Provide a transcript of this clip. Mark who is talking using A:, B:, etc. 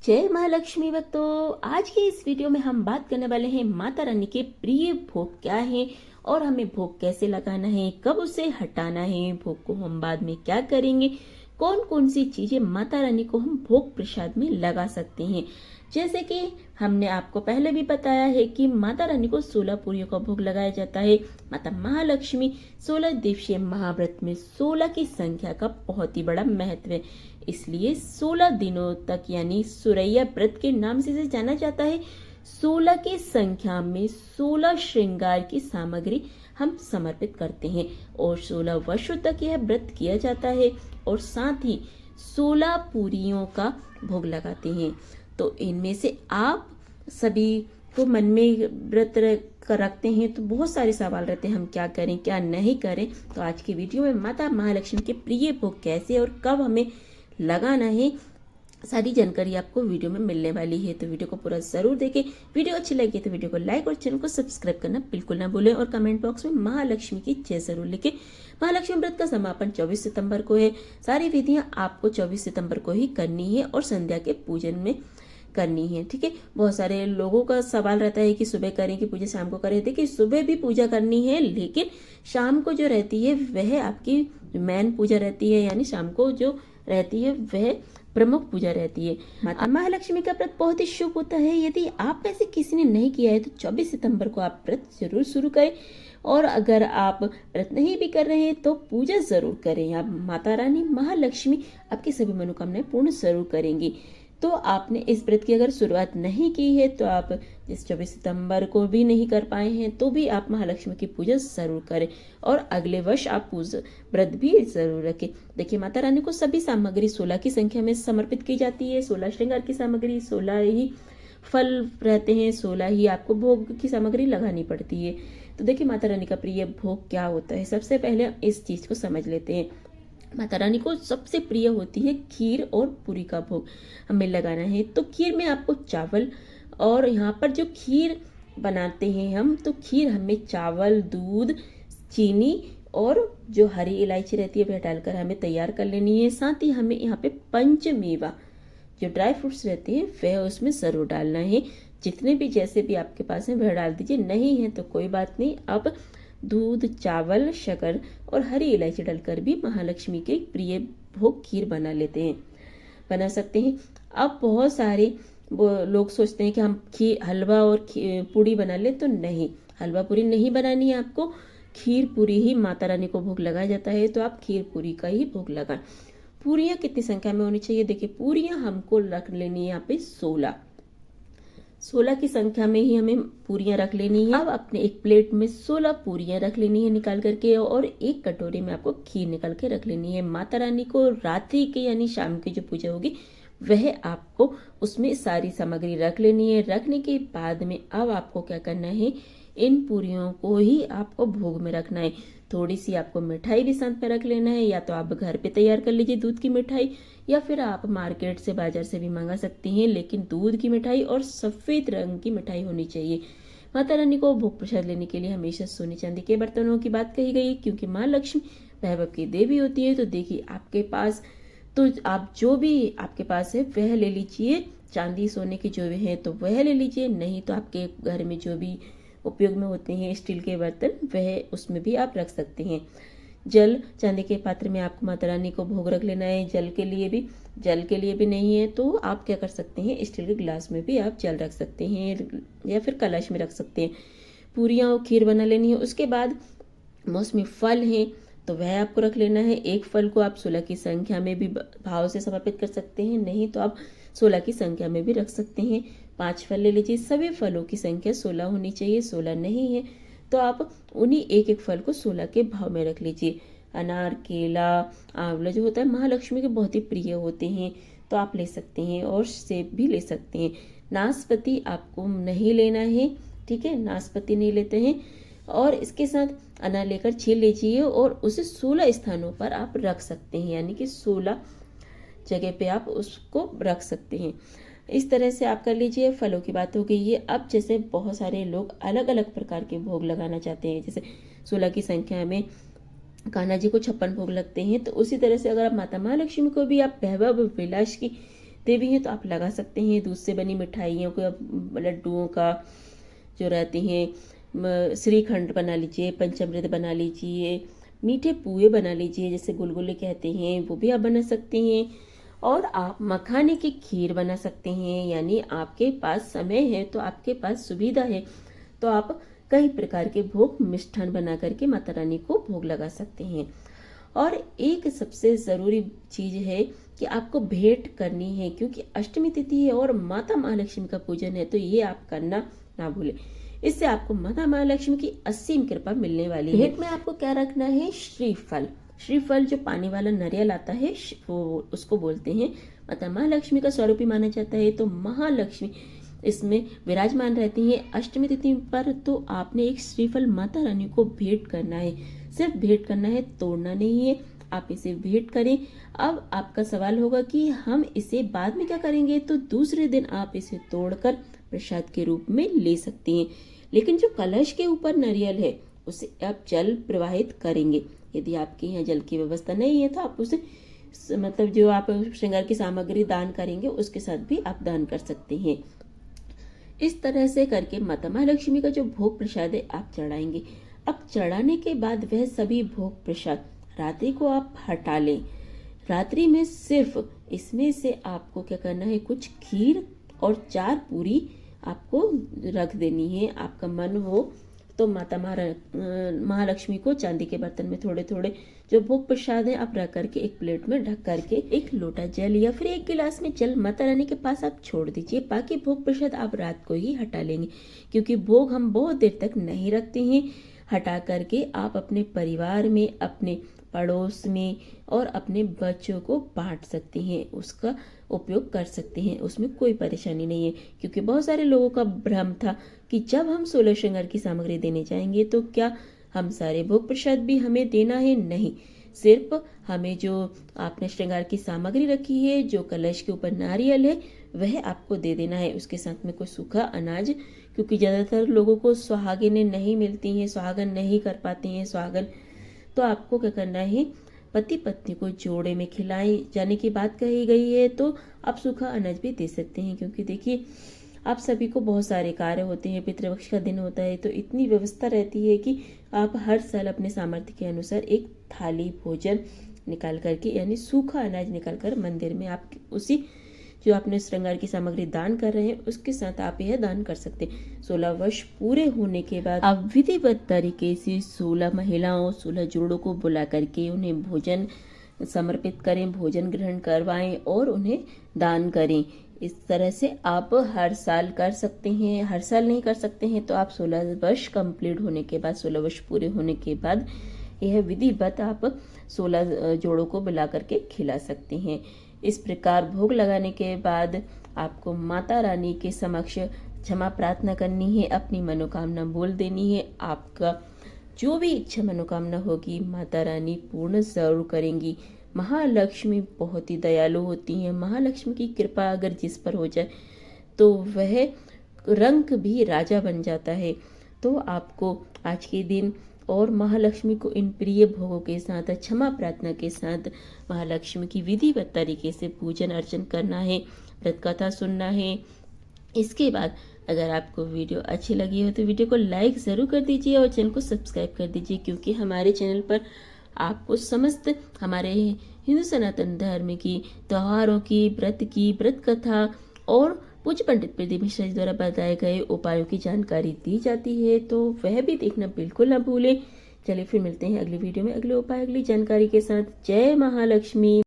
A: जय महालक्ष्मी भक्तों। आज की इस वीडियो में हम बात करने वाले हैं माता रानी के प्रिय भोग क्या है और हमें भोग कैसे लगाना है, कब उसे हटाना है, भोग को हम बाद में क्या करेंगे, कौन कौन सी चीजें माता रानी को हम भोग प्रसाद में लगा सकते हैं। जैसे कि हमने आपको पहले भी बताया है कि माता रानी को 16 पूरियों का भोग लगाया जाता है। माता महालक्ष्मी 16 दिवसीय महाव्रत में 16 की संख्या का बहुत ही बड़ा महत्व है, इसलिए 16 दिनों तक यानी सुरैया व्रत के नाम से इसे जाना जाता है। 16 की संख्या में 16 श्रृंगार की सामग्री हम समर्पित करते हैं और 16 वर्षों तक यह व्रत किया जाता है और साथ ही 16 पूरियों का भोग लगाते हैं। तो इनमें से आप सभी को मन में व्रत रखते हैं तो बहुत सारे सवाल रहते हैं, हम क्या करें क्या नहीं करें। तो आज की वीडियो में माता महालक्ष्मी के प्रिय भोग कैसे और कब हमें लगाना है, सारी जानकारी आपको वीडियो में मिलने वाली है। तो वीडियो को पूरा जरूर देखें। वीडियो अच्छी लगी तो वीडियो को लाइक और चैनल को सब्सक्राइब करना बिल्कुल ना भूलें और कमेंट बॉक्स में महालक्ष्मी की जय जरूर लिखें। महालक्ष्मी व्रत का समापन 24 सितंबर को है। सारी विधियां आपको 24 सितंबर को ही करनी है और संध्या के पूजन में करनी है, ठीक है। बहुत सारे लोगों का सवाल रहता है कि सुबह करें कि पूजा शाम को करें। देखिए, सुबह भी पूजा करनी है लेकिन शाम को जो रहती है वह आपकी मेन पूजा रहती है, यानी शाम को जो रहती है वह प्रमुख पूजा रहती है। माता महालक्ष्मी का व्रत बहुत ही शुभ होता है। यदि आप में से किसी ने नहीं किया है तो 24 सितंबर को आप व्रत जरूर शुरू करें और अगर आप व्रत नहीं भी कर रहे हैं तो पूजा जरूर करें। आप माता रानी महालक्ष्मी आपकी सभी मनोकामनाएं पूर्ण जरूर करेंगी। तो आपने इस व्रत की अगर शुरुआत नहीं की है तो आप इस 24 सितंबर को भी नहीं कर पाए हैं तो भी आप महालक्ष्मी की पूजा जरूर करें और अगले वर्ष आप व्रत भी जरूर रखें। देखिए, माता रानी को सभी सामग्री 16 की संख्या में समर्पित की जाती है। 16 श्रृंगार की सामग्री, 16 ही फल रहते हैं, 16 ही आपको भोग की सामग्री लगानी पड़ती है। तो देखिए, माता रानी का प्रिय भोग क्या होता है, सबसे पहले इस चीज को समझ लेते हैं। माता रानी को सबसे प्रिय होती है खीर और पूरी का भोग हमें लगाना है। तो खीर में आपको चावल, और यहाँ पर जो खीर बनाते हैं हम, तो खीर हमें चावल, दूध, चीनी और जो हरी इलायची रहती है वह डालकर हमें तैयार कर लेनी है। साथ ही हमें यहाँ पे पंचमेवा जो ड्राई फ्रूट्स रहते हैं वह उसमें जरूर डालना है। जितने भी जैसे भी आपके पास है वह डाल दीजिए, नहीं है तो कोई बात नहीं। अब दूध, चावल, शक्कर और हरी इलायची डालकर भी महालक्ष्मी के प्रिय भोग खीर बना सकते हैं। अब बहुत सारे लोग सोचते हैं कि हम हलवा और पूड़ी बना ले, तो नहीं, हलवा पूरी नहीं बनानी है आपको, खीर पूरी ही माता रानी को भोग लगाया जाता है। तो आप खीर पूरी का ही भोग लगाएं। पूरियां कितनी संख्या में होनी चाहिए? देखिए, पूरियां हमको रख लेनी है यहाँ पे 16 की संख्या में ही हमें पूरियां रख लेनी है। अब अपने एक प्लेट में 16 पूरियां रख लेनी है निकाल करके और एक कटोरी में आपको खीर निकाल के रख लेनी है। माता रानी को रात्रि के यानी शाम की जो पूजा होगी वह आपको उसमें सारी सामग्री रख लेनी है। रखने के बाद में अब आपको क्या करना है, इन पूरियों को ही आपको भोग में रखना है। थोड़ी सी आपको मिठाई भी साथ में रख लेना है, या तो आप घर पे तैयार कर लीजिए दूध की मिठाई, या फिर आप मार्केट से बाजार से भी मंगा सकती हैं, लेकिन दूध की मिठाई और सफेद रंग की मिठाई होनी चाहिए। माता रानी को भोग प्रसाद लेने के लिए हमेशा सोने चांदी के बर्तनों की बात कही गई, क्योंकि माँ लक्ष्मी वैभव की देवी होती है। तो देखिए, आपके पास तो आप जो भी आपके पास है वह ले लीजिए, चांदी सोने की जो भी है तो वह ले लीजिए, नहीं तो आपके घर में जो भी उपयोग में होते हैं स्टील के बर्तन वह उसमें भी आप रख सकते हैं। जल, चांदी के पात्र में आपको माता रानी को भोग रख लेना है। जल के लिए भी नहीं है तो आप क्या कर सकते हैं, स्टील के गिलास में भी आप जल रख सकते हैं या फिर कलश में रख सकते हैं। पूरियां और खीर बना लेनी है। उसके बाद मौसमी फल है तो वह आपको रख लेना है। एक फल को आप 16 की संख्या में भी भाव से समर्पित कर सकते हैं, नहीं तो आप 16 की संख्या में भी रख सकते हैं। 5 फल ले लीजिए। सभी फलों की संख्या 16 होनी चाहिए, 16 नहीं है तो आप उन्हीं एक एक फल को 16 के भाव में रख लीजिए। अनार, केला, आंवला जो होता है महालक्ष्मी के बहुत ही प्रिय होते हैं तो आप ले सकते हैं, और सेब भी ले सकते हैं। नाशपाती आपको नहीं लेना है, ठीक है, नाशपाती नहीं लेते हैं। और इसके साथ अनार लेकर छील लीजिए और उसे 16 स्थानों पर आप रख सकते हैं, यानी कि 16 जगह पे आप उसको रख सकते हैं। इस तरह से आप कर लीजिए। फलों की बात हो गई है। अब जैसे बहुत सारे लोग अलग अलग प्रकार के भोग लगाना चाहते हैं, जैसे 16 की संख्या में कान्हा जी को 56 भोग लगते हैं, तो उसी तरह से अगर आप माता महालक्ष्मी को भी आप वैभव विलास की देवी हैं तो आप लगा सकते हैं। दूध से बनी मिठाइयों को, लड्डुओं का जो रहती हैं, श्रीखंड बना लीजिए, पंचामृत बना लीजिए, मीठे पुए बना लीजिए जैसे गुलगुले कहते हैं, वो भी आप बना सकते हैं। और आप मखाने की खीर बना सकते हैं। यानी आपके पास समय है तो आपके पास सुविधा है तो आप कई प्रकार के भोग मिष्ठान बना करके माता रानी को भोग लगा सकते हैं। और एक सबसे ज़रूरी चीज़ है कि आपको भेंट करनी है, क्योंकि अष्टमी तिथि है और माता महालक्ष्मी का पूजन है, तो ये आप करना ना भूलें। इससे आपको माता महालक्ष्मी की असीम कृपा मिलने वाली है। भेंट में आपको क्या रखना है? श्रीफल। श्रीफल जो पानी वाला नारियल आता है वो उसको बोलते हैं। माता महालक्ष्मी का स्वरूप ही माना जाता है, तो महालक्ष्मी इसमें विराजमान रहती हैं अष्टमी तिथि पर। तो आपने एक श्रीफल माता रानी को भेंट करना है। सिर्फ भेंट करना है, तोड़ना नहीं है। आप इसे भेंट करें। अब आपका सवाल होगा कि हम इसे बाद में क्या करेंगे, तो दूसरे दिन आप इसे तोड़कर प्रसाद के रूप में ले सकते हैं। लेकिन जो कलश के ऊपर नारियल है उसे आप जल प्रवाहित करेंगे। यदि आपके यहाँ जल की व्यवस्था नहीं है तो आप उसे मतलब जो आप श्रृंगार की सामग्री दान करेंगे उसके साथ भी आप दान कर सकते हैं। इस तरह से करके माता महालक्ष्मी का जो भोग प्रसाद है आप चढ़ाएंगे। अब चढ़ाने के बाद वह सभी भोग प्रसाद रात्रि को आप हटा लें। रात्रि में सिर्फ इसमें से आपको क्या करना है, कुछ खीर और 4 पूरी आपको रख देनी है। आपका मन हो तो माता महालक्ष्मी को चांदी के बर्तन में थोड़े थोड़े जो भोग प्रसाद है आप रख करके एक प्लेट में ढक करके एक लोटा जल या फिर एक गिलास में जल माता रानी के पास आप छोड़ दीजिए। बाकी भोग प्रसाद आप रात को ही हटा लेंगे, क्योंकि भोग हम बहुत देर तक नहीं रखते हैं। हटा करके आप अपने परिवार में, अपने पड़ोस में और अपने बच्चों को बांट सकते हैं, उसका उपयोग कर सकते हैं। उसमें कोई परेशानी नहीं है, क्योंकि बहुत सारे लोगों का भ्रम था कि जब हम 16 श्रृंगार की सामग्री देने जाएंगे तो क्या हम सारे भोग प्रसाद भी हमें देना है? नहीं, सिर्फ हमें जो आपने श्रृंगार की सामग्री रखी है, जो कलश के ऊपर नारियल है, वह आपको दे देना है। उसके साथ में कोई सूखा अनाज, क्योंकि ज़्यादातर लोगों को सुहागिनें नहीं मिलती हैं, सुहागन नहीं कर पाते हैं सुहागन, तो आपको क्या करना है, पति पत्नी को जोड़े में खिलाए जाने की बात कही गई है, तो आप सूखा अनाज भी दे सकते हैं। क्योंकि देखिए आप सभी को बहुत सारे कार्य होते हैं, पितृपक्ष का दिन होता है, तो इतनी व्यवस्था रहती है कि आप हर साल अपने सामर्थ्य के अनुसार एक थाली भोजन निकाल करके, यानी सूखा अनाज निकाल कर मंदिर में आप उसी जो आपने श्रृंगार की सामग्री दान कर रहे हैं उसके साथ आप यह दान कर सकते हैं। 16 वर्ष पूरे होने के बाद आप विधिवत तरीके से 16 महिलाओं, 16 जोड़ों को बुला करके उन्हें भोजन समर्पित करें, भोजन ग्रहण करवाएं और उन्हें दान करें। इस तरह से आप हर साल कर सकते हैं। हर साल नहीं कर सकते हैं तो आप 16 वर्ष कंप्लीट होने के बाद, 16 वर्ष पूरे होने के बाद यह विधिवत आप 16 जोड़ों को बुला करके खिला सकते हैं। इस प्रकार भोग लगाने के बाद आपको माता रानी के समक्ष क्षमा प्रार्थना करनी है, अपनी मनोकामना बोल देनी है। आपका जो भी इच्छा मनोकामना होगी माता रानी पूर्ण जरूर करेंगी। महालक्ष्मी बहुत ही दयालु होती हैं। महालक्ष्मी की कृपा अगर जिस पर हो जाए तो वह रंक भी राजा बन जाता है। तो आपको आज के दिन और महालक्ष्मी को इन प्रिय भोगों के साथ, क्षमा प्रार्थना के साथ महालक्ष्मी की विधिवत तरीके से पूजन अर्चन करना है, व्रत कथा सुनना है। इसके बाद अगर आपको वीडियो अच्छी लगी हो तो वीडियो को लाइक ज़रूर कर दीजिए और चैनल को सब्सक्राइब कर दीजिए, क्योंकि हमारे चैनल पर आपको समस्त हमारे हिंदू सनातन धर्म की त्योहारों की, व्रत कथा और पूज्य पंडित प्रदीप मिश्रा जी द्वारा बताए गए उपायों की जानकारी दी जाती है, तो वह भी देखना बिल्कुल ना भूलें। चलिए फिर मिलते हैं अगली वीडियो में अगले उपाय, अगली जानकारी के साथ। जय महालक्ष्मी।